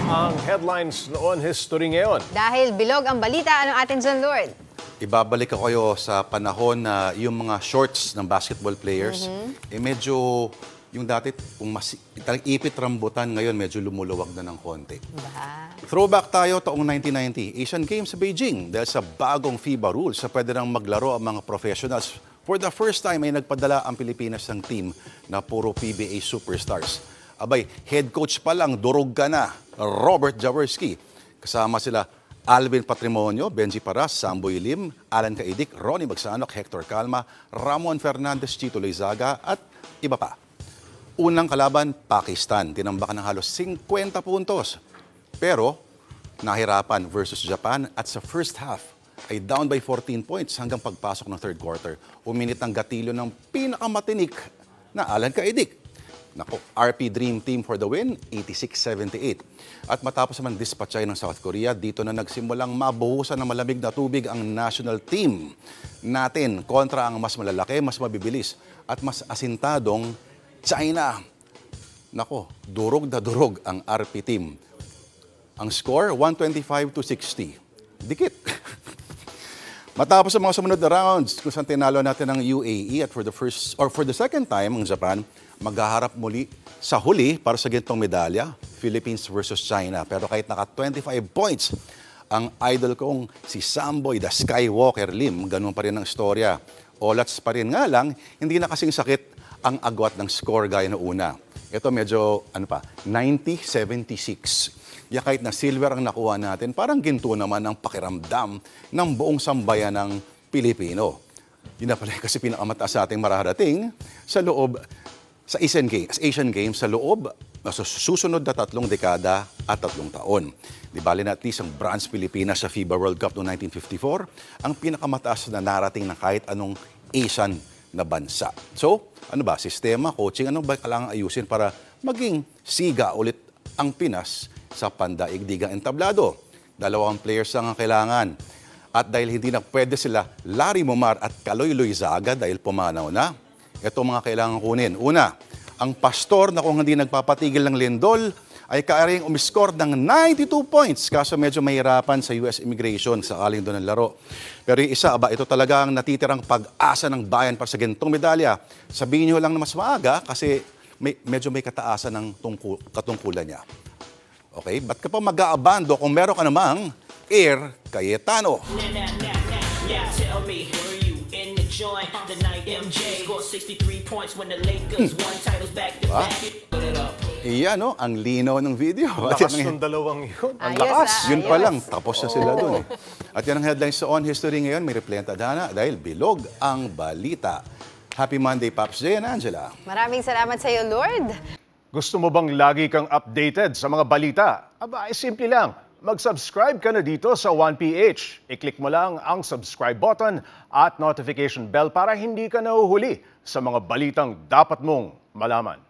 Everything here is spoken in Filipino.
ang headlines noon, history ngayon. Dahil bilog ang balita, anong atin dyan, Lord? Ibabalik ako kayo sa panahon na yung mga shorts ng basketball players, medyo yung dati, kung ipit rambutan, ngayon medyo lumuluwag na ng konti. Throwback tayo taong 1990, Asian Games sa Beijing. Dahil sa bagong FIBA rules sa pwede nang maglaro ang mga professionals. For the first time ay nagpadala ang Pilipinas ng team na puro PBA superstars. Abay, head coach pa lang, durog ka na, Robert Jaworski. Kasama sila Alvin Patrimonio, Benji Paras, Samboy Lim, Alan Caidic, Ronnie Magsanok, Hector Calma, Ramon Fernandez, Chito Loizaga at iba pa. Unang kalaban, Pakistan. Tinambakan ng halos 50 puntos. Pero nahirapan versus Japan at sa first half ay down by 14 points hanggang pagpasok ng third quarter. Uminit ang gatilyo ng pinakamatinik na Alan Caidic. Nako, RP Dream Team for the win, 86-78. At matapos naman dispatchay ng South Korea, dito na nagsimulang mabuhusan ng malamig na tubig ang national team natin kontra ang mas malalaki, mas mabibilis at mas asintadong China. Nako, durog na durog ang RP team. Ang score, 125-60. Dikit. Matapos ang mga sumunod na rounds, kung saan tinalo natin ang UAE at for the second time, ang Japan, maghaharap muli sa huli para sa gintong medalya, Philippines versus China. Pero kahit naka 25 points, ang idol kong si Samboy, the Skywalker Lim, ganun pa rin ang istorya. Olats pa rin nga lang, hindi na kasing sakit ang agwat ng score gaya na una. Ito medyo, 90-76. Ya kahit na silver ang nakuha natin, parang ginto naman ang pakiramdam ng buong sambayan ng Pilipino. Yun na pala kasi pinakamataas sa ating mararating sa loob sa Asian Games sa loob na susunod na 3 dekada at 3 taon. Di bali na at least ang bronze Pilipinas sa FIBA World Cup noong 1954, ang pinakamataas na narating ng kahit anong Asian na bansa. So, ano ba? Sistema, coaching, ano ba kailangan ayusin para maging siga ulit ang Pinas sa pandaigdigang entablado? 2 players ang kailangan. At dahil hindi na pwede sila Larry Momar at Kaloy Loizaga dahil pumanaw na, ito mga kailangan kunin. Una, ang pastor na kung hindi nagpapatigil ng lindol ay kaaring umiscore ng 92 points kaso medyo mahirapan sa US Immigration sa aling doon ng laro. Pero yung isa, ito talaga ang natitirang pag-asa ng bayan para sa gintong medalya. Sabihin nyo lang na mas maaga kasi medyo may kataasan ng katungkulan niya. Okay? Ba't ka pa mag-aabando kung meron ka namang Air Cayetano? Iyan, no? Ang linaw ng video. Lakas ng dalawang yun. Ang lakas. Yun pa lang, tapos na sila dun. At yan ang headlines sa On History ngayon. May replay ang tadhana dahil bilog ang balita. Happy Monday, Pops Jay and Angela. Maraming salamat sa iyo, Lord. Gusto mo bang lagi kang updated sa mga balita? Aba, simple lang. Mag-subscribe ka na dito sa 1PH. I-click mo lang ang subscribe button at notification bell para hindi ka nahuhuli sa mga balitang dapat mong malaman.